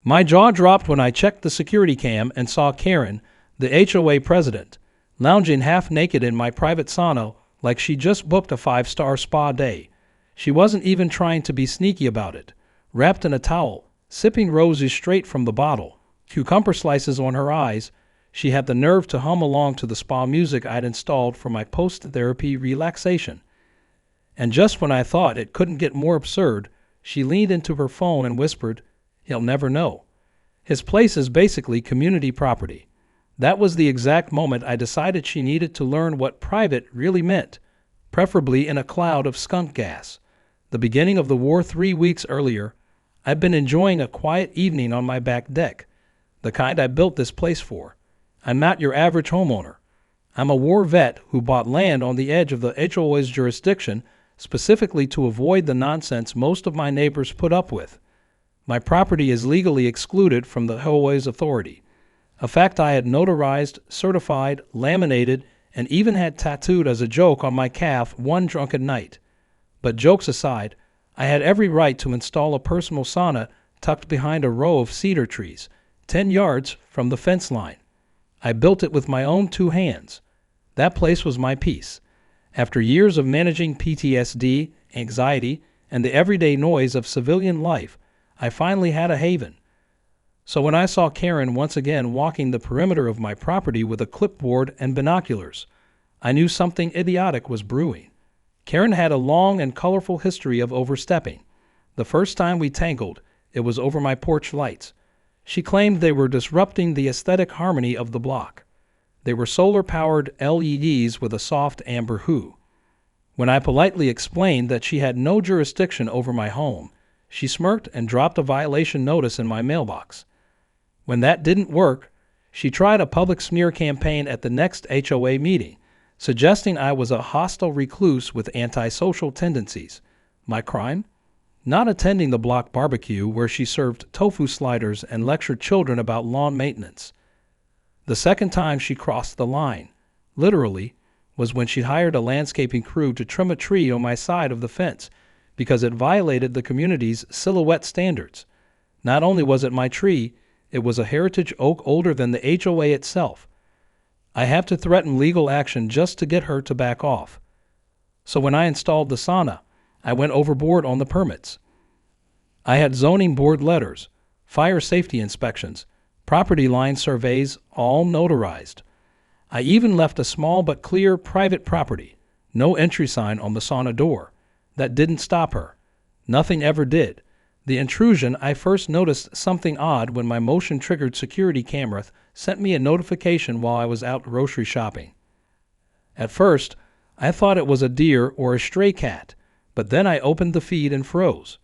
My jaw dropped when I checked the security cam and saw Karen, the HOA president, lounging half-naked in my private sauna like she just booked a 5-star spa day. She wasn't even trying to be sneaky about it. Wrapped in a towel, sipping roses straight from the bottle, cucumber slices on her eyes, she had the nerve to hum along to the spa music I'd installed for my post-therapy relaxation. And just when I thought it couldn't get more absurd, she leaned into her phone and whispered, "He'll never know. His place is basically community property." That was the exact moment I decided she needed to learn what private really meant, preferably in a cloud of skunk gas. The beginning of the war 3 weeks earlier, I'd been enjoying a quiet evening on my back deck, the kind I built this place for. I'm not your average homeowner. I'm a war vet who bought land on the edge of the HOA's jurisdiction specifically to avoid the nonsense most of my neighbors put up with. My property is legally excluded from the HOA's authority, a fact I had notarized, certified, laminated, and even had tattooed as a joke on my calf one drunken night. But jokes aside, I had every right to install a personal sauna tucked behind a row of cedar trees, 10 yards from the fence line. I built it with my own 2 hands. That place was my peace. After years of managing PTSD, anxiety, and the everyday noise of civilian life, I finally had a haven. So when I saw Karen once again walking the perimeter of my property with a clipboard and binoculars, I knew something idiotic was brewing. Karen had a long and colorful history of overstepping. The first time we tangled, it was over my porch lights. She claimed they were disrupting the aesthetic harmony of the block. They were solar-powered LEDs with a soft amber hue. When I politely explained that she had no jurisdiction over my home, she smirked and dropped a violation notice in my mailbox. When that didn't work, she tried a public smear campaign at the next HOA meeting, suggesting I was a hostile recluse with antisocial tendencies. My crime? Not attending the block barbecue where she served tofu sliders and lectured children about lawn maintenance. The second time she crossed the line, literally, was when she hired a landscaping crew to trim a tree on my side of the fence because it violated the community's silhouette standards. Not only was it my tree, it was a heritage oak older than the HOA itself. I have to threaten legal action just to get her to back off. So when I installed the sauna, I went overboard on the permits. I had zoning board letters, fire safety inspections, property line surveys, all notarized. I even left a small but clear private property, no entry sign on the sauna door. That didn't stop her. Nothing ever did. The intrusion, I first noticed something odd when my motion-triggered security camera sent me a notification while I was out grocery shopping. At first, I thought it was a deer or a stray cat, but then I opened the feed and froze.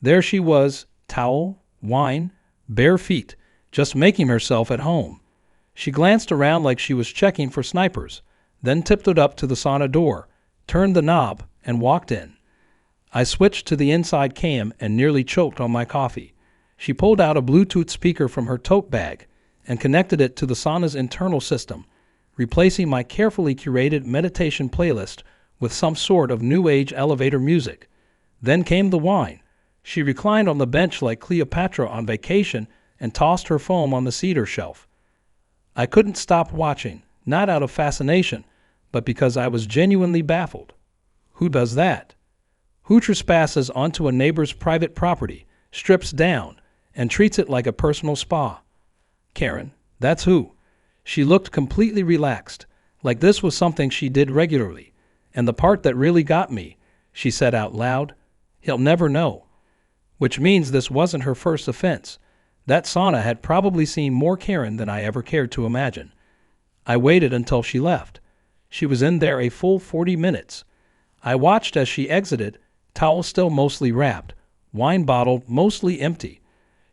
There she was, towel, wine, bare feet, just making herself at home. She glanced around like she was checking for snipers, then tiptoed up to the sauna door, turned the knob, and walked in. I switched to the inside cam and nearly choked on my coffee. She pulled out a Bluetooth speaker from her tote bag and connected it to the sauna's internal system, replacing my carefully curated meditation playlist with some sort of new age elevator music. Then came the wine. She reclined on the bench like Cleopatra on vacation and tossed her foam on the cedar shelf. I couldn't stop watching, not out of fascination, but because I was genuinely baffled. Who does that? Who trespasses onto a neighbor's private property, strips down, and treats it like a personal spa? Karen, that's who. She looked completely relaxed, like this was something she did regularly. And the part that really got me, she said out loud, "He'll never know." Which means this wasn't her first offense. That sauna had probably seen more Karen than I ever cared to imagine. I waited until she left. She was in there a full 40 minutes. I watched as she exited, towel still mostly wrapped, wine bottle mostly empty.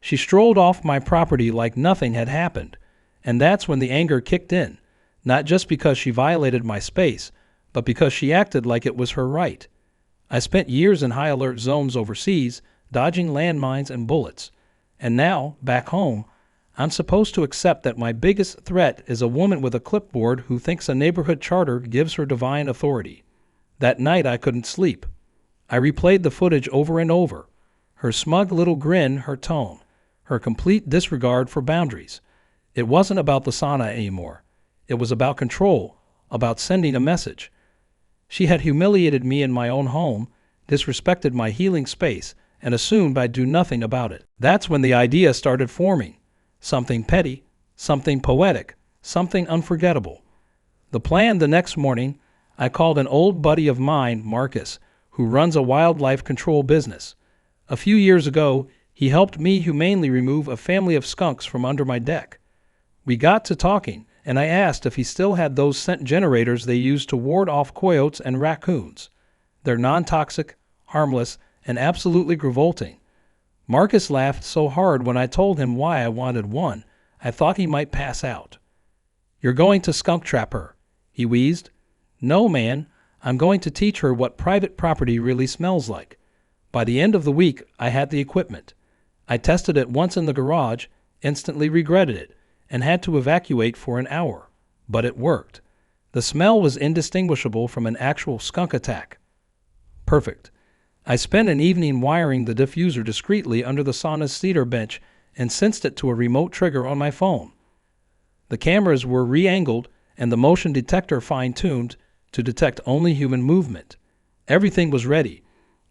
She strolled off my property like nothing had happened, and that's when the anger kicked in, not just because she violated my space, but because she acted like it was her right. I spent years in high alert zones overseas, dodging landmines and bullets, and now, back home, I'm supposed to accept that my biggest threat is a woman with a clipboard who thinks a neighborhood charter gives her divine authority. That night I couldn't sleep. I replayed the footage over and over. Her smug little grin, her tone. her complete disregard for boundaries. It wasn't about the sauna anymore. It was about control, about sending a message. She had humiliated me in my own home, disrespected my healing space, and assumed I'd do nothing about it. That's when the idea started forming. Something petty, something poetic, something unforgettable. The plan: the next morning, I called an old buddy of mine, Marcus, who runs a wildlife control business. A few years ago, he helped me humanely remove a family of skunks from under my deck. We got to talking, and I asked if he still had those scent generators they use to ward off coyotes and raccoons. They're non-toxic, harmless, and absolutely revolting. Marcus laughed so hard when I told him why I wanted one, I thought he might pass out. "You're going to skunk trap her," he wheezed. "No, man, I'm going to teach her what private property really smells like." By the end of the week, I had the equipment. I tested it once in the garage, instantly regretted it, and had to evacuate for an hour. But it worked. The smell was indistinguishable from an actual skunk attack. Perfect. I spent an evening wiring the diffuser discreetly under the sauna's cedar bench and sensed it to a remote trigger on my phone. The cameras were re-angled and the motion detector fine-tuned to detect only human movement. Everything was ready.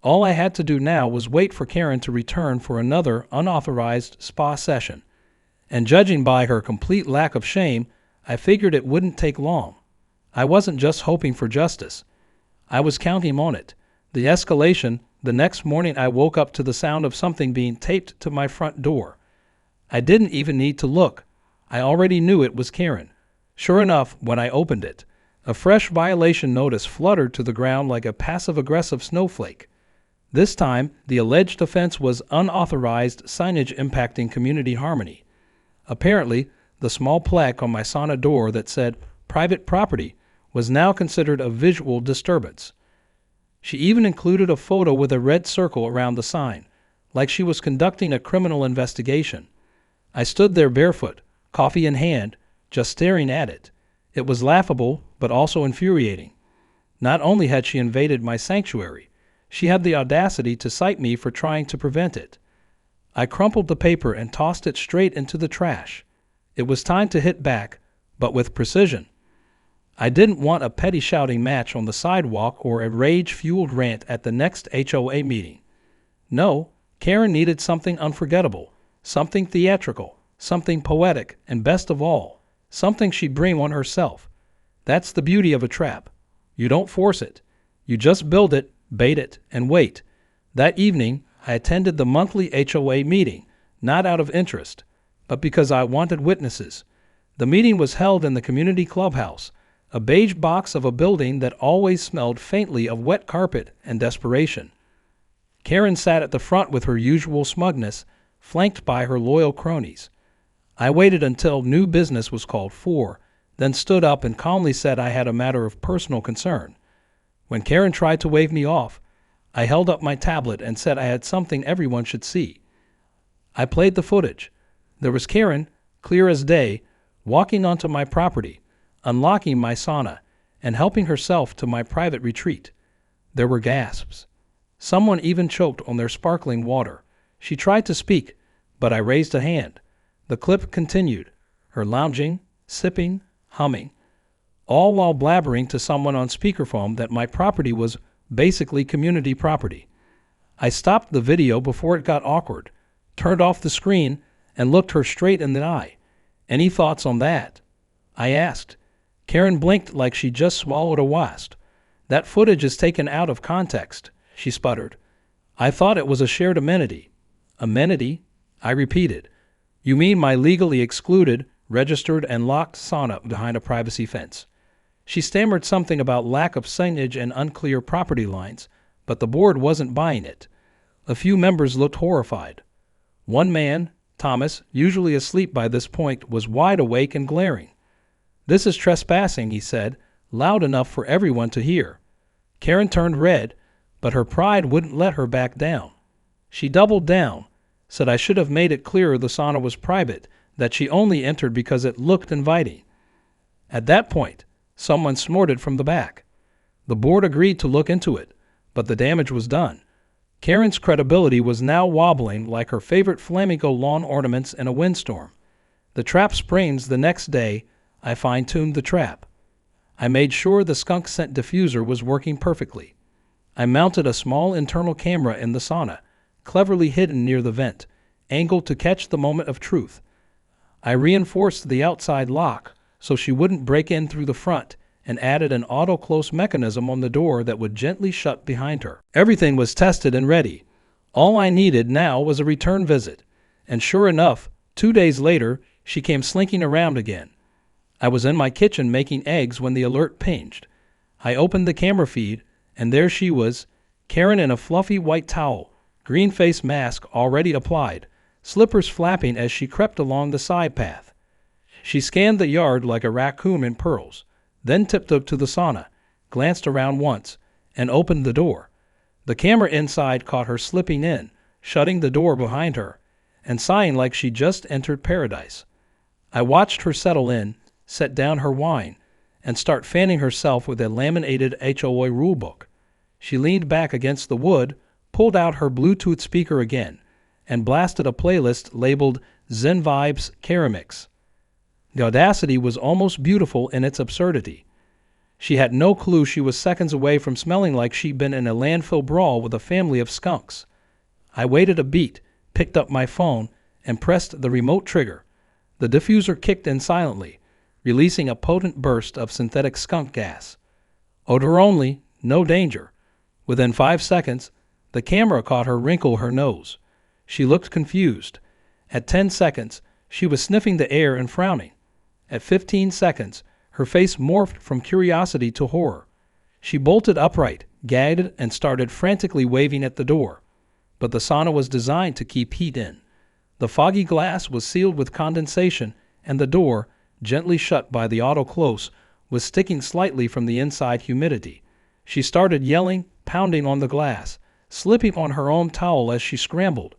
All I had to do now was wait for Karen to return for another unauthorized spa session. And judging by her complete lack of shame, I figured it wouldn't take long. I wasn't just hoping for justice. I was counting on it. The escalation: the next morning I woke up to the sound of something being taped to my front door. I didn't even need to look. I already knew it was Karen. Sure enough, when I opened it, a fresh violation notice fluttered to the ground like a passive-aggressive snowflake. This time, the alleged offense was unauthorized signage impacting community harmony. Apparently, the small plaque on my sauna door that said "private property" was now considered a visual disturbance. She even included a photo with a red circle around the sign, like she was conducting a criminal investigation. I stood there barefoot, coffee in hand, just staring at it. It was laughable, but also infuriating. Not only had she invaded my sanctuary, she had the audacity to cite me for trying to prevent it. I crumpled the paper and tossed it straight into the trash. It was time to hit back, but with precision. I didn't want a petty shouting match on the sidewalk or a rage-fueled rant at the next HOA meeting. No, Karen needed something unforgettable, something theatrical, something poetic, and best of all, something she'd bring on herself. That's the beauty of a trap. You don't force it. You just build it, bait it, and wait. That evening, I attended the monthly HOA meeting, not out of interest, but because I wanted witnesses. The meeting was held in the community clubhouse, a beige box of a building that always smelled faintly of wet carpet and desperation. Karen sat at the front with her usual smugness, flanked by her loyal cronies. I waited until new business was called for, then stood up and calmly said I had a matter of personal concern. When Karen tried to wave me off, I held up my tablet and said I had something everyone should see. I played the footage. There was Karen, clear as day, walking onto my property, unlocking my sauna, and helping herself to my private retreat. There were gasps. Someone even choked on their sparkling water. She tried to speak, but I raised a hand. The clip continued, her lounging, sipping, humming, all while blabbering to someone on speakerphone that my property was basically community property. I stopped the video before it got awkward, turned off the screen, and looked her straight in the eye. "Any thoughts on that?" I asked. Karen blinked like she just swallowed a wasp. "That footage is taken out of context," she sputtered. "I thought it was a shared amenity." "Amenity?" I repeated. "You mean my legally excluded, registered, and locked sauna behind a privacy fence?" She stammered something about lack of signage and unclear property lines, but the board wasn't buying it. A few members looked horrified. One man, Thomas, usually asleep by this point, was wide awake and glaring. "This is trespassing," he said, loud enough for everyone to hear. Karen turned red, but her pride wouldn't let her back down. She doubled down, said I should have made it clearer the sauna was private, that she only entered because it looked inviting. At that point, someone snorted from the back. The board agreed to look into it, but the damage was done. Karen's credibility was now wobbling like her favorite flamingo lawn ornaments in a windstorm. The trap springs the next day, I fine-tuned the trap. I made sure the skunk scent diffuser was working perfectly. I mounted a small internal camera in the sauna, cleverly hidden near the vent, angled to catch the moment of truth. I reinforced the outside lock so she wouldn't break in through the front, and added an auto-close mechanism on the door that would gently shut behind her. Everything was tested and ready. All I needed now was a return visit, and sure enough, 2 days later, she came slinking around again. I was in my kitchen making eggs when the alert pinged. I opened the camera feed, and there she was, Karen in a fluffy white towel, green face mask already applied, slippers flapping as she crept along the side path. She scanned the yard like a raccoon in pearls, then tiptoed to the sauna, glanced around once, and opened the door. The camera inside caught her slipping in, shutting the door behind her, and sighing like she just entered paradise. I watched her settle in, set down her wine, and start fanning herself with a laminated HOA rulebook. She leaned back against the wood, pulled out her Bluetooth speaker again, and blasted a playlist labeled Zen Vibes Keramix. The audacity was almost beautiful in its absurdity. She had no clue she was seconds away from smelling like she'd been in a landfill brawl with a family of skunks. I waited a beat, picked up my phone, and pressed the remote trigger. The diffuser kicked in silently, releasing a potent burst of synthetic skunk gas. Odor only, no danger. Within 5 seconds, the camera caught her wrinkle her nose. She looked confused. At 10 seconds, she was sniffing the air and frowning. At 15 seconds, her face morphed from curiosity to horror. She bolted upright, gagged, and started frantically waving at the door. But the sauna was designed to keep heat in. The foggy glass was sealed with condensation, and the door, gently shut by the auto-close, was sticking slightly from the inside humidity. She started yelling, pounding on the glass, slipping on her own towel as she scrambled.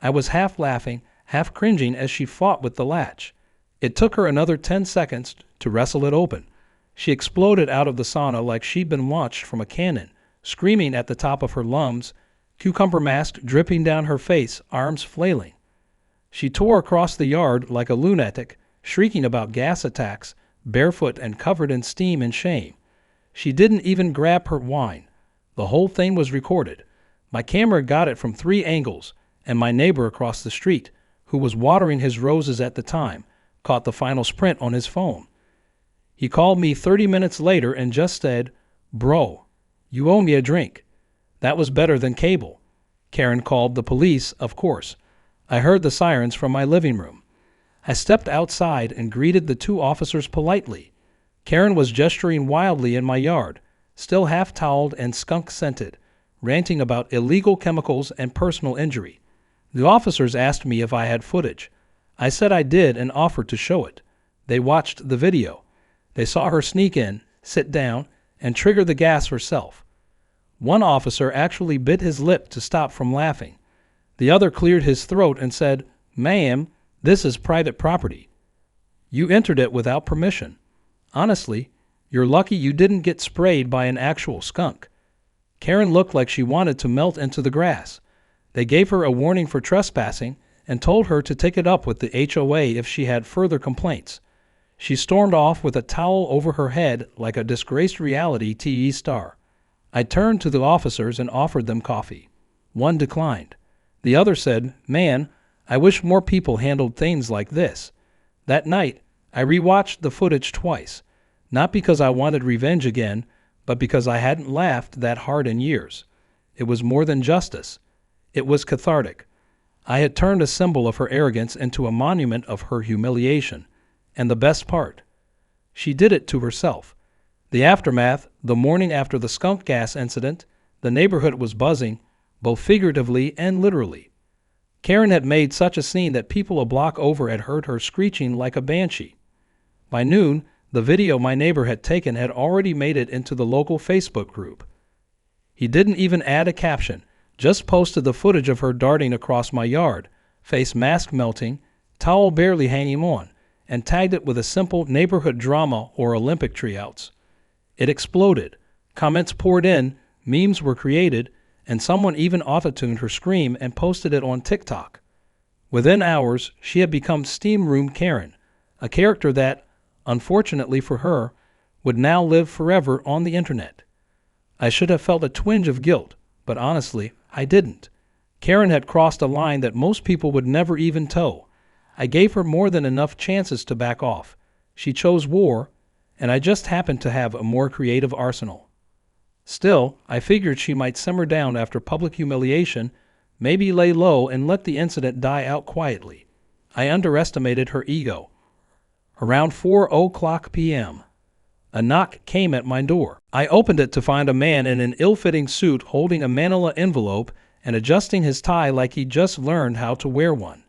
I was half laughing, half cringing as she fought with the latch. It took her another 10 seconds to wrestle it open. She exploded out of the sauna like she'd been launched from a cannon, screaming at the top of her lungs, cucumber mask dripping down her face, arms flailing. She tore across the yard like a lunatic, shrieking about gas attacks, barefoot and covered in steam and shame. She didn't even grab her wine. The whole thing was recorded. My camera got it from 3 angles, and my neighbor across the street, who was watering his roses at the time, caught the final sprint on his phone. He called me 30 minutes later and just said, "Bro, you owe me a drink." That was better than cable. Karen called the police, of course. I heard the sirens from my living room. I stepped outside and greeted the 2 officers politely. Karen was gesturing wildly in my yard, still half-toweled and skunk-scented, ranting about illegal chemicals and personal injury. The officers asked me if I had footage. I said I did and offered to show it. They watched the video. They saw her sneak in, sit down, and trigger the gas herself. One officer actually bit his lip to stop from laughing. The other cleared his throat and said, "Ma'am, this is private property. You entered it without permission. Honestly, you're lucky you didn't get sprayed by an actual skunk." Karen looked like she wanted to melt into the grass. They gave her a warning for trespassing and told her to take it up with the HOA if she had further complaints. She stormed off with a towel over her head like a disgraced reality TV star. I turned to the officers and offered them coffee. One declined. The other said, "Man, I wish more people handled things like this." That night, I rewatched the footage twice, not because I wanted revenge again, but because I hadn't laughed that hard in years. It was more than justice. It was cathartic. I had turned a symbol of her arrogance into a monument of her humiliation. And the best part, she did it to herself. The aftermath, the morning after the skunk gas incident, the neighborhood was buzzing, both figuratively and literally. Karen had made such a scene that people a block over had heard her screeching like a banshee. By noon, the video my neighbor had taken had already made it into the local Facebook group. He didn't even add a caption, just posted the footage of her darting across my yard, face mask melting, towel barely hanging on, and tagged it with a simple neighborhood drama or Olympic tryouts. It exploded. Comments poured in, memes were created, and someone even auto-tuned her scream and posted it on TikTok. Within hours, she had become Steam Room Karen, a character that, unfortunately for her, would now live forever on the internet. I should have felt a twinge of guilt, but honestly, I didn't. Karen had crossed a line that most people would never even toe. I gave her more than enough chances to back off. She chose war, and I just happened to have a more creative arsenal. Still, I figured she might simmer down after public humiliation, maybe lay low and let the incident die out quietly. I underestimated her ego. Around 4:00 p.m., a knock came at my door. I opened it to find a man in an ill-fitting suit holding a manila envelope and adjusting his tie like he'd just learned how to wear one.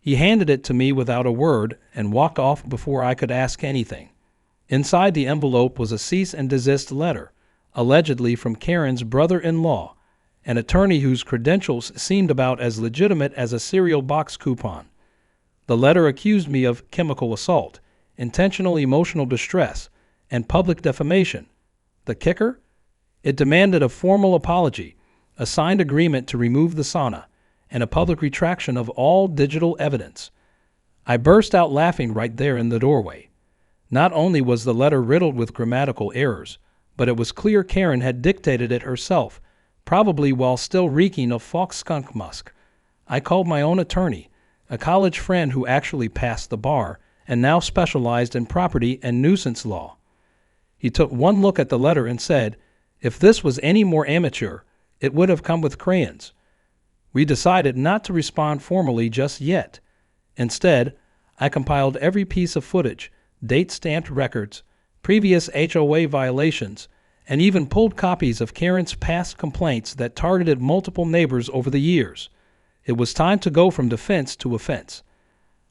He handed it to me without a word and walked off before I could ask anything. Inside the envelope was a cease and desist letter, allegedly from Karen's brother-in-law, an attorney whose credentials seemed about as legitimate as a cereal box coupon. The letter accused me of chemical assault, intentional emotional distress, and public defamation. The kicker? It demanded a formal apology, a signed agreement to remove the sauna, and a public retraction of all digital evidence. I burst out laughing right there in the doorway. Not only was the letter riddled with grammatical errors, but it was clear Karen had dictated it herself, probably while still reeking of Fox skunk musk. I called my own attorney, a college friend who actually passed the bar and now specialized in property and nuisance law. He took one look at the letter and said, if this was any more amateur, it would have come with crayons. We decided not to respond formally just yet. Instead, I compiled every piece of footage, date-stamped records, previous HOA violations, and even pulled copies of Karen's past complaints that targeted multiple neighbors over the years. It was time to go from defense to offense.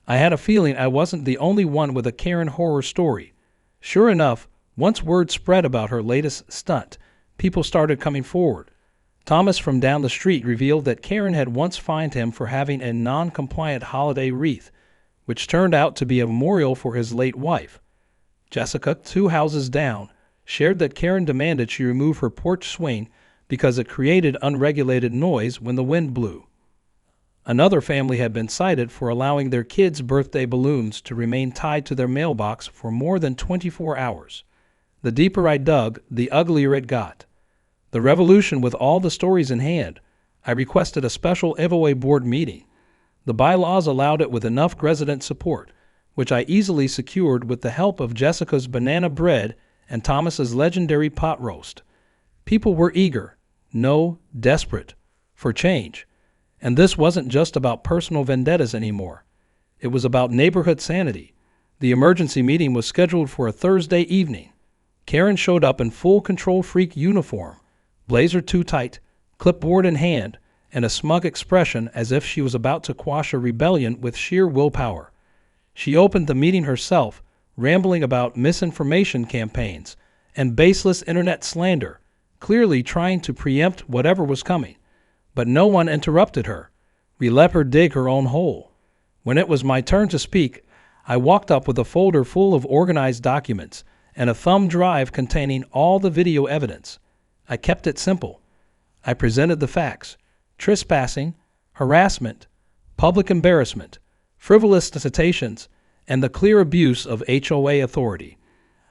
I had a feeling I wasn't the only one with a Karen horror story. Sure enough, once word spread about her latest stunt, people started coming forward. Thomas from down the street revealed that Karen had once fined him for having a non-compliant holiday wreath, which turned out to be a memorial for his late wife. Jessica, 2 houses down, shared that Karen demanded she remove her porch swing because it created unregulated noise when the wind blew. Another family had been cited for allowing their kids' birthday balloons to remain tied to their mailbox for more than 24 hours. The deeper I dug, the uglier it got. The revolution with all the stories in hand, I requested a special HOA board meeting. The bylaws allowed it with enough resident support, which I easily secured with the help of Jessica's banana bread and Thomas's legendary pot roast. People were eager, no, desperate, for change. And this wasn't just about personal vendettas anymore. It was about neighborhood sanity. The emergency meeting was scheduled for a Thursday evening. Karen showed up in full control freak uniform, blazer too tight, clipboard in hand, and a smug expression as if she was about to quash a rebellion with sheer willpower. She opened the meeting herself, rambling about misinformation campaigns and baseless internet slander, clearly trying to preempt whatever was coming. But no one interrupted her. We let her dig her own hole. When it was my turn to speak, I walked up with a folder full of organized documents and a thumb drive containing all the video evidence. I kept it simple. I presented the facts: trespassing, harassment, public embarrassment, frivolous citations, and the clear abuse of HOA authority.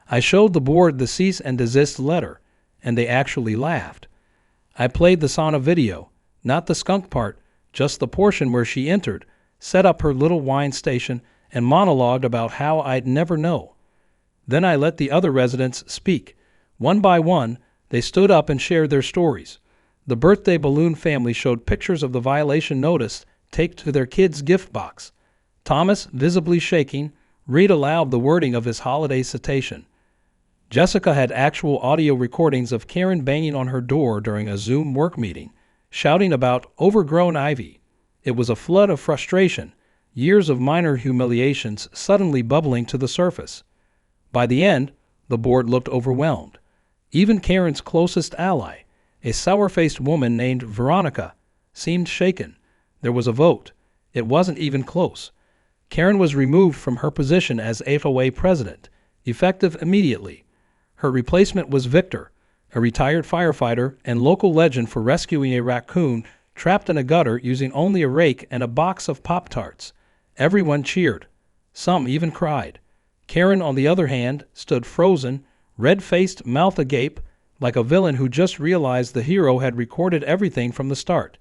I showed the board the cease and desist letter, and they actually laughed. I played the sauna video, not the skunk part, just the portion where she entered, set up her little wine station, and monologued about how I'd never know. Then I let the other residents speak. One by one, they stood up and shared their stories. The birthday balloon family showed pictures of the violation notice taped to their kid's gift box. Thomas, visibly shaking, read aloud the wording of his holiday citation. Jessica had actual audio recordings of Karen banging on her door during a Zoom work meeting, shouting about overgrown ivy. It was a flood of frustration, years of minor humiliations suddenly bubbling to the surface. By the end, the board looked overwhelmed. Even Karen's closest ally, a sour-faced woman named Veronica, seemed shaken. There was a vote. It wasn't even close. Karen was removed from her position as HOA president, effective immediately. Her replacement was Victor, a retired firefighter and local legend for rescuing a raccoon trapped in a gutter using only a rake and a box of Pop-Tarts. Everyone cheered. Some even cried. Karen, on the other hand, stood frozen, red-faced, mouth agape, like a villain who just realized the hero had recorded everything from the start.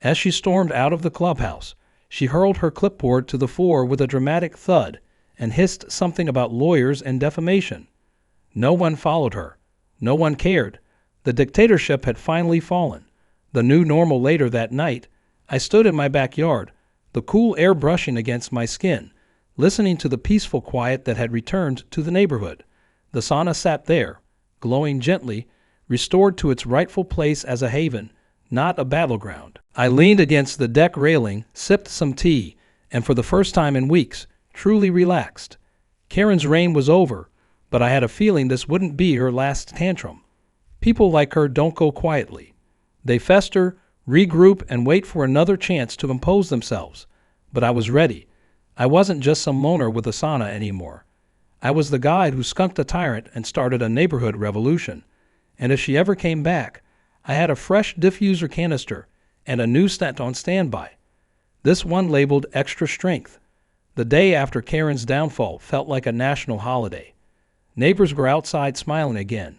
As she stormed out of the clubhouse, she hurled her clipboard to the floor with a dramatic thud and hissed something about lawyers and defamation. No one followed her. No one cared. The dictatorship had finally fallen. The new normal. Later that night, I stood in my backyard, the cool air brushing against my skin, listening to the peaceful quiet that had returned to the neighborhood. The sauna sat there, glowing gently, restored to its rightful place as a haven, not a battleground. I leaned against the deck railing, sipped some tea, and for the first time in weeks, truly relaxed. Karen's reign was over, but I had a feeling this wouldn't be her last tantrum. People like her don't go quietly. They fester, regroup, and wait for another chance to impose themselves. But I was ready. I wasn't just some loner with a sauna anymore. I was the guy who skunked a tyrant and started a neighborhood revolution. And if she ever came back, I had a fresh diffuser canister and a new scent on standby. This one labeled Extra Strength. The day after Karen's downfall felt like a national holiday. Neighbors were outside smiling again.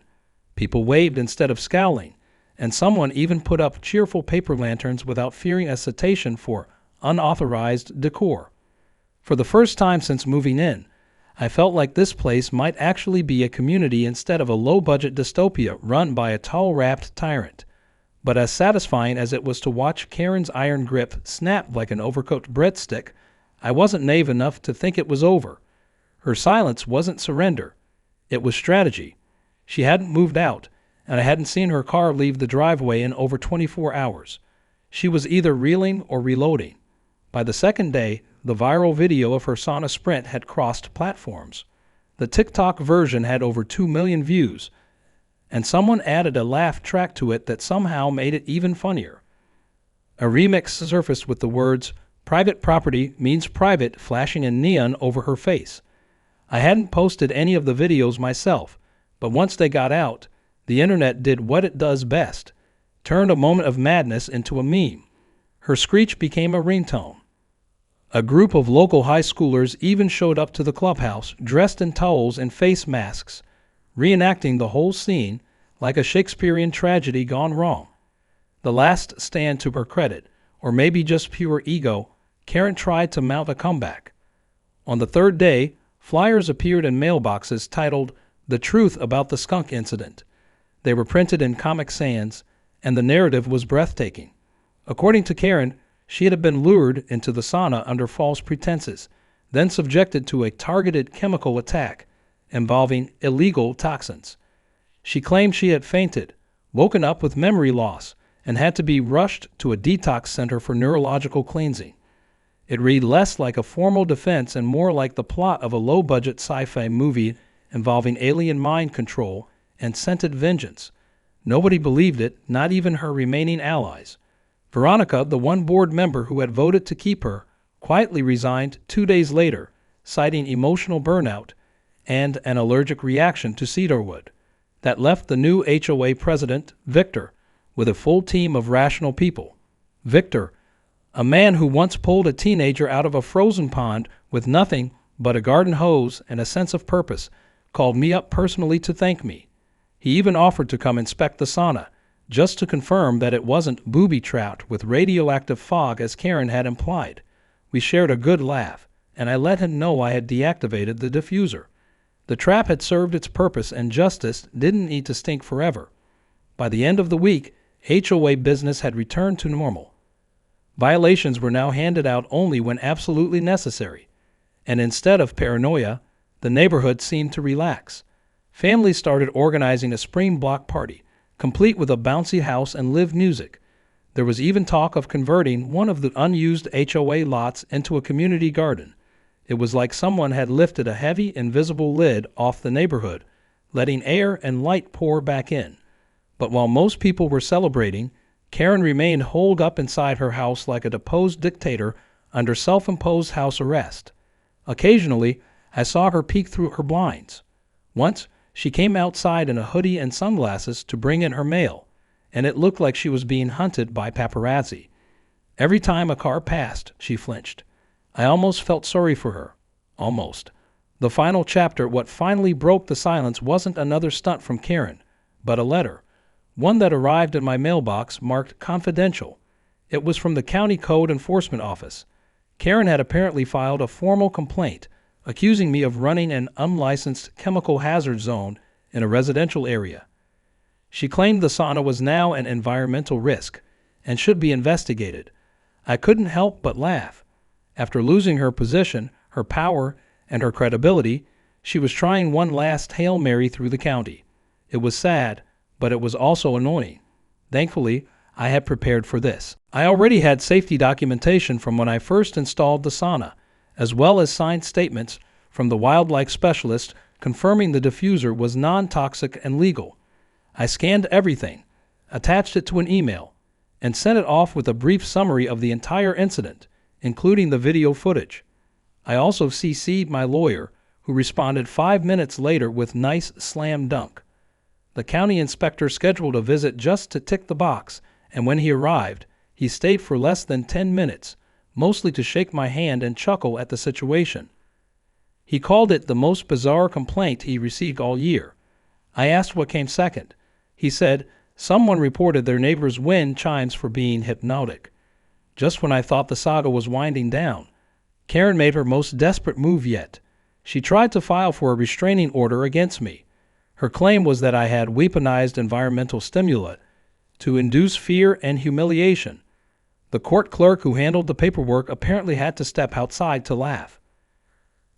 People waved instead of scowling, and someone even put up cheerful paper lanterns without fearing a citation for unauthorized decor. For the first time since moving in, I felt like this place might actually be a community instead of a low-budget dystopia run by a towel-wrapped tyrant. But as satisfying as it was to watch Karen's iron grip snap like an overcooked breadstick, I wasn't naive enough to think it was over. Her silence wasn't surrender. It was strategy. She hadn't moved out, and I hadn't seen her car leave the driveway in over 24 hours. She was either reeling or reloading. By the second day, the viral video of her sauna sprint had crossed platforms. The TikTok version had over 2 million views, and someone added a laugh track to it that somehow made it even funnier. A remix surfaced with the words, "Private property means private," flashing in neon over her face. I hadn't posted any of the videos myself, but once they got out, the internet did what it does best, turned a moment of madness into a meme. Her screech became a ringtone. A group of local high schoolers even showed up to the clubhouse dressed in towels and face masks, reenacting the whole scene like a Shakespearean tragedy gone wrong. The last stand to her credit, or maybe just pure ego, Karen tried to mount a comeback. On the third day, flyers appeared in mailboxes titled "The Truth About the Skunk Incident." They were printed in Comic Sans, and the narrative was breathtaking. According to Karen, she had been lured into the sauna under false pretenses, then subjected to a targeted chemical attack involving illegal toxins. She claimed she had fainted, woken up with memory loss, and had to be rushed to a detox center for neurological cleansing. It read less like a formal defense and more like the plot of a low-budget sci-fi movie involving alien mind control and scented vengeance. Nobody believed it, not even her remaining allies. Veronica, the one board member who had voted to keep her, quietly resigned 2 days later, citing emotional burnout and an allergic reaction to cedarwood. That left the new HOA president, Victor, with a full team of rational people. Victor, a man who once pulled a teenager out of a frozen pond with nothing but a garden hose and a sense of purpose, called me up personally to thank me. He even offered to come inspect the sauna, just to confirm that it wasn't booby-trapped with radioactive fog as Karen had implied. We shared a good laugh, and I let him know I had deactivated the diffuser. The trap had served its purpose, and justice didn't need to stink forever. By the end of the week, HOA business had returned to normal. Violations were now handed out only when absolutely necessary, and instead of paranoia, the neighborhood seemed to relax. Families started organizing a spring block party, complete with a bouncy house and live music. There was even talk of converting one of the unused HOA lots into a community garden. It was like someone had lifted a heavy, invisible lid off the neighborhood, letting air and light pour back in. But while most people were celebrating, Karen remained holed up inside her house like a deposed dictator under self-imposed house arrest. Occasionally, I saw her peek through her blinds. Once, She came outside in a hoodie and sunglasses to bring in her mail, and it looked like she was being hunted by paparazzi. Every time a car passed, she flinched. I almost felt sorry for her. Almost. The final chapter, what finally broke the silence, wasn't another stunt from Karen, but a letter. One that arrived in my mailbox marked confidential. It was from the County Code Enforcement Office. Karen had apparently filed a formal complaint accusing me of running an unlicensed chemical hazard zone in a residential area. She claimed the sauna was now an environmental risk and should be investigated. I couldn't help but laugh. After losing her position, her power, and her credibility, she was trying one last Hail Mary through the county. It was sad, but it was also annoying. Thankfully, I had prepared for this. I already had safety documentation from when I first installed the sauna, as well as signed statements from the wildlife specialist confirming the diffuser was non-toxic and legal. I scanned everything, attached it to an email, and sent it off with a brief summary of the entire incident, including the video footage. I also CC'd my lawyer, who responded 5 minutes later with nice slam dunk. The county inspector scheduled a visit just to tick the box, and when he arrived, he stayed for less than 10 minutes, mostly to shake my hand and chuckle at the situation. He called it the most bizarre complaint he received all year. I asked what came second. He said, someone reported their neighbor's wind chimes for being hypnotic. Just when I thought the saga was winding down, Karen made her most desperate move yet. She tried to file for a restraining order against me. Her claim was that I had weaponized environmental stimulant to induce fear and humiliation. The court clerk who handled the paperwork apparently had to step outside to laugh.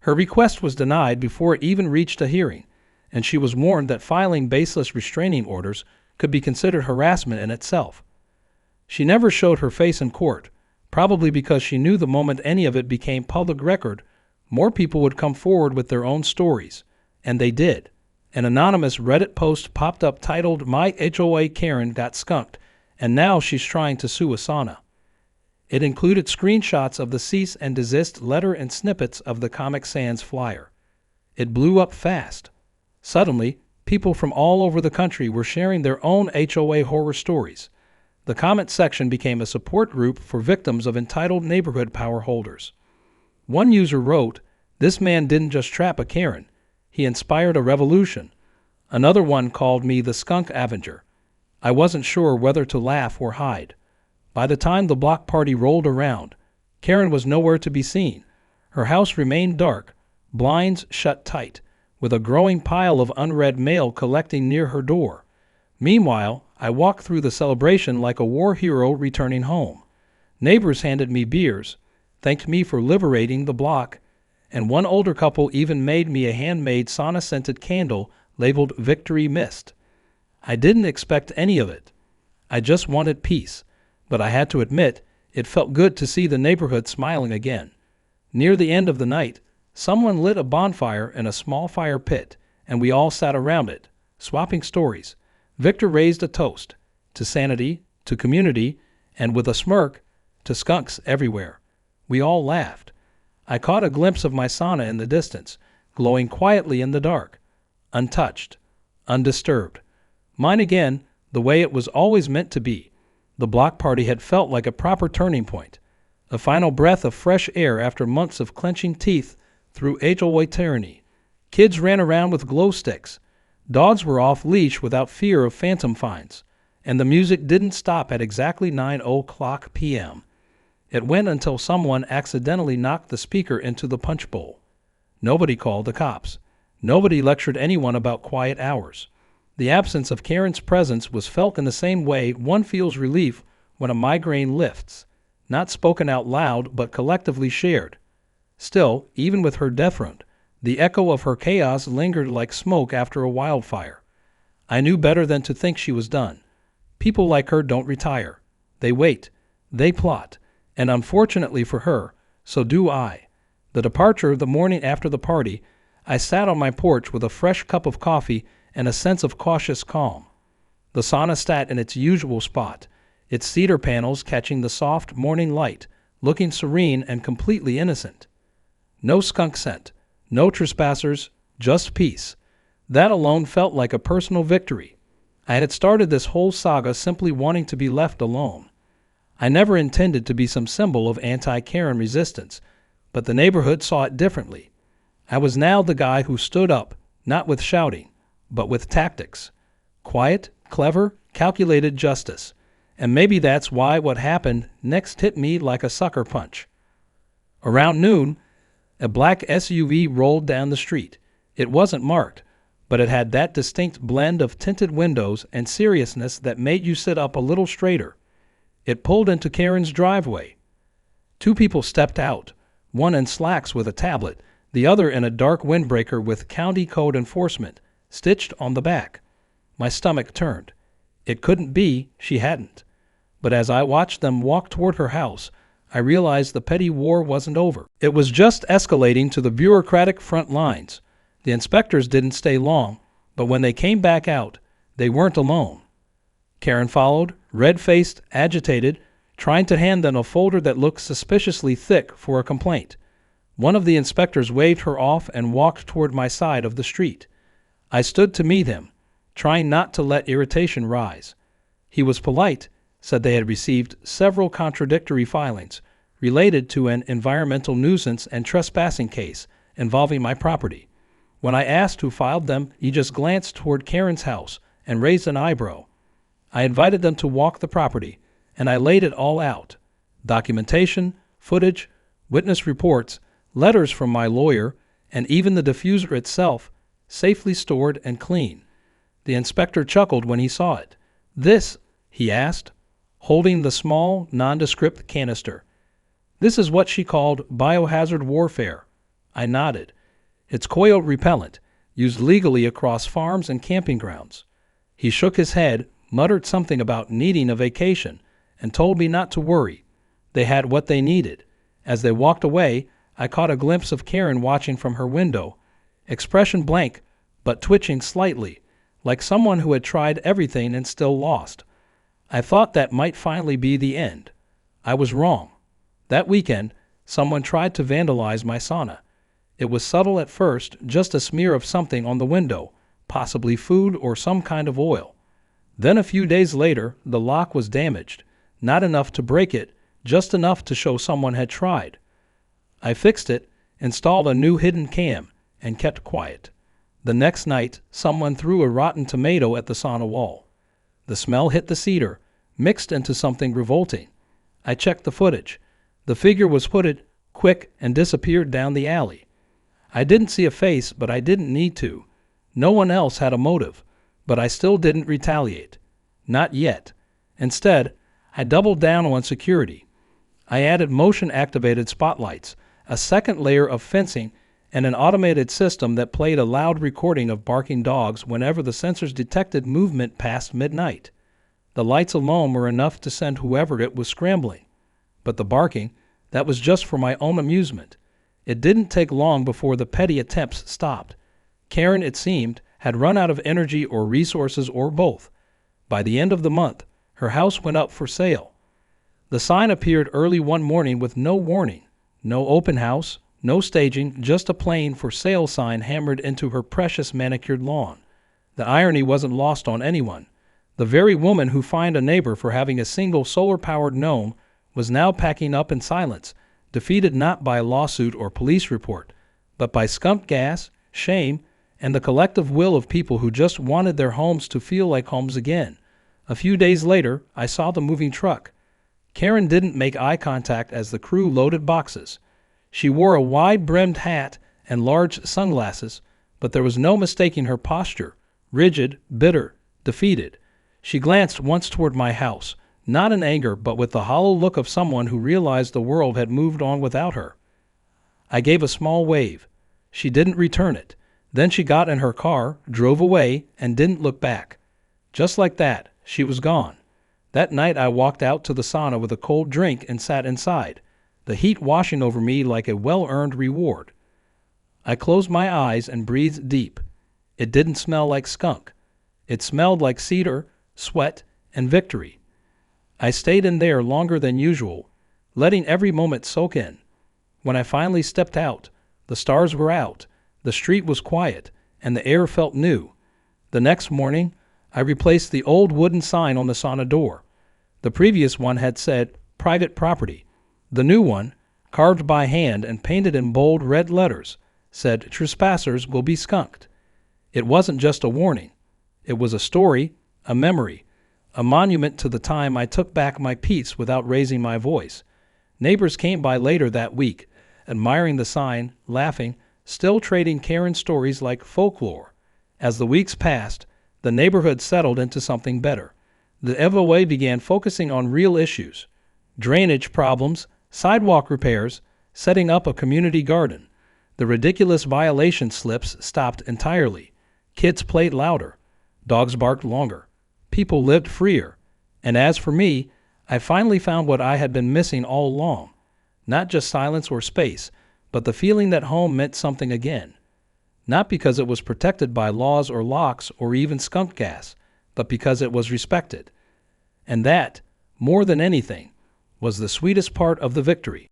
Her request was denied before it even reached a hearing, and she was warned that filing baseless restraining orders could be considered harassment in itself. She never showed her face in court, probably because she knew the moment any of it became public record, more people would come forward with their own stories, and they did. An anonymous Reddit post popped up titled, "My HOA Karen got skunked, and now she's trying to sue a sauna." It included screenshots of the cease and desist letter and snippets of the Comic Sans flyer. It blew up fast. Suddenly, people from all over the country were sharing their own HOA horror stories. The comment section became a support group for victims of entitled neighborhood power holders. One user wrote, "This man didn't just trap a Karen, he inspired a revolution." Another one called me the Skunk Avenger. I wasn't sure whether to laugh or hide. By the time the block party rolled around, Karen was nowhere to be seen. Her house remained dark, blinds shut tight, with a growing pile of unread mail collecting near her door. Meanwhile, I walked through the celebration like a war hero returning home. Neighbors handed me beers, thanked me for liberating the block, and one older couple even made me a handmade sauna-scented candle labeled Victory Mist. I didn't expect any of it. I just wanted peace, but I had to admit it felt good to see the neighborhood smiling again. Near the end of the night, someone lit a bonfire in a small fire pit, and we all sat around it, swapping stories. Victor raised a toast to sanity, to community, and with a smirk, to skunks everywhere. We all laughed. I caught a glimpse of my sauna in the distance, glowing quietly in the dark, untouched, undisturbed. Mine again, the way it was always meant to be. The block party had felt like a proper turning point, a final breath of fresh air after months of clenching teeth through HOA tyranny. Kids ran around with glow sticks. Dogs were off leash without fear of phantom fines, and the music didn't stop at exactly 9:00 p.m. It went until someone accidentally knocked the speaker into the punch bowl. Nobody called the cops. Nobody lectured anyone about quiet hours. The absence of Karen's presence was felt in the same way one feels relief when a migraine lifts, not spoken out loud but collectively shared. Still, even with her dethroned, the echo of her chaos lingered like smoke after a wildfire. I knew better than to think she was done. People like her don't retire. They wait. They plot. And unfortunately for her, so do I. The departure the morning after the party, I sat on my porch with a fresh cup of coffee and a sense of cautious calm. The sauna sat in its usual spot, its cedar panels catching the soft morning light, looking serene and completely innocent. No skunk scent, no trespassers, just peace. That alone felt like a personal victory. I had started this whole saga simply wanting to be left alone. I never intended to be some symbol of anti-Karen resistance, but the neighborhood saw it differently. I was now the guy who stood up, not with shouting, but with tactics. Quiet, clever, calculated justice. And maybe that's why what happened next hit me like a sucker punch. Around noon, a black SUV rolled down the street. It wasn't marked, but it had that distinct blend of tinted windows and seriousness that made you sit up a little straighter. It pulled into Karen's driveway. Two people stepped out, one in slacks with a tablet, the other in a dark windbreaker with county code enforcement stitched on the back. My stomach turned. It couldn't be she hadn't. But as I watched them walk toward her house, I realized the petty war wasn't over. It was just escalating to the bureaucratic front lines. The inspectors didn't stay long, but when they came back out, they weren't alone. Karen followed, red-faced, agitated, trying to hand them a folder that looked suspiciously thick for a complaint. One of the inspectors waved her off and walked toward my side of the street. I stood to meet him, trying not to let irritation rise. He was polite, said they had received several contradictory filings related to an environmental nuisance and trespassing case involving my property. When I asked who filed them, he just glanced toward Karen's house and raised an eyebrow. I invited them to walk the property, and I laid it all out. Documentation, footage, witness reports, letters from my lawyer, and even the diffuser itself, safely stored and clean. The inspector chuckled when he saw it. "This?" he asked, holding the small, nondescript canister. "This is what she called biohazard warfare." I nodded. "It's coyote repellent, used legally across farms and camping grounds." He shook his head, muttered something about needing a vacation, and told me not to worry. They had what they needed. As they walked away, I caught a glimpse of Karen watching from her window, expression blank, but twitching slightly, like someone who had tried everything and still lost. I thought that might finally be the end. I was wrong. That weekend, someone tried to vandalize my sauna. It was subtle at first, just a smear of something on the window, possibly food or some kind of oil. Then a few days later, the lock was damaged. Not enough to break it, just enough to show someone had tried. I fixed it, installed a new hidden cam, and kept quiet. The next night, someone threw a rotten tomato at the sauna wall. The smell hit the cedar, mixed into something revolting. I checked the footage. The figure was hooded, quick, and disappeared down the alley. I didn't see a face, but I didn't need to. No one else had a motive, but I still didn't retaliate. Not yet. Instead, I doubled down on security. I added motion-activated spotlights, a second layer of fencing, and an automated system that played a loud recording of barking dogs whenever the sensors detected movement past midnight. The lights alone were enough to send whoever it was scrambling. But the barking, that was just for my own amusement. It didn't take long before the petty attempts stopped. Karen, it seemed, had run out of energy or resources or both. By the end of the month, her house went up for sale. The sign appeared early one morning with no warning. No open house, no staging, just a plain for sale sign hammered into her precious manicured lawn. The irony wasn't lost on anyone. The very woman who fined a neighbor for having a single solar-powered gnome was now packing up in silence, defeated not by lawsuit or police report, but by skunk gas, shame, and the collective will of people who just wanted their homes to feel like homes again. A few days later, I saw the moving truck. Karen didn't make eye contact as the crew loaded boxes. She wore a wide-brimmed hat and large sunglasses, but there was no mistaking her posture, rigid, bitter, defeated. She glanced once toward my house, not in anger, but with the hollow look of someone who realized the world had moved on without her. I gave a small wave. She didn't return it. Then she got in her car, drove away, and didn't look back. Just like that, she was gone. That night I walked out to the sauna with a cold drink and sat inside, the heat washing over me like a well-earned reward. I closed my eyes and breathed deep. It didn't smell like skunk. It smelled like cedar, sweat, and victory. I stayed in there longer than usual, letting every moment soak in. When I finally stepped out, the stars were out, the street was quiet, and the air felt new. The next morning, I replaced the old wooden sign on the sauna door. The previous one had said, "Private Property." The new one, carved by hand and painted in bold red letters, said, "Trespassers will be skunked." It wasn't just a warning. It was a story, a memory, a monument to the time I took back my peace without raising my voice. Neighbors came by later that week, admiring the sign, laughing, still trading Karen's stories like folklore. As the weeks passed, the neighborhood settled into something better. The HOA began focusing on real issues: drainage problems, sidewalk repairs, setting up a community garden. The ridiculous violation slips stopped entirely. Kids played louder. Dogs barked longer. People lived freer. And as for me, I finally found what I had been missing all along. Not just silence or space, but the feeling that home meant something again. Not because it was protected by laws or locks or even skunk gas, but because it was respected. And that, more than anything, was the sweetest part of the victory.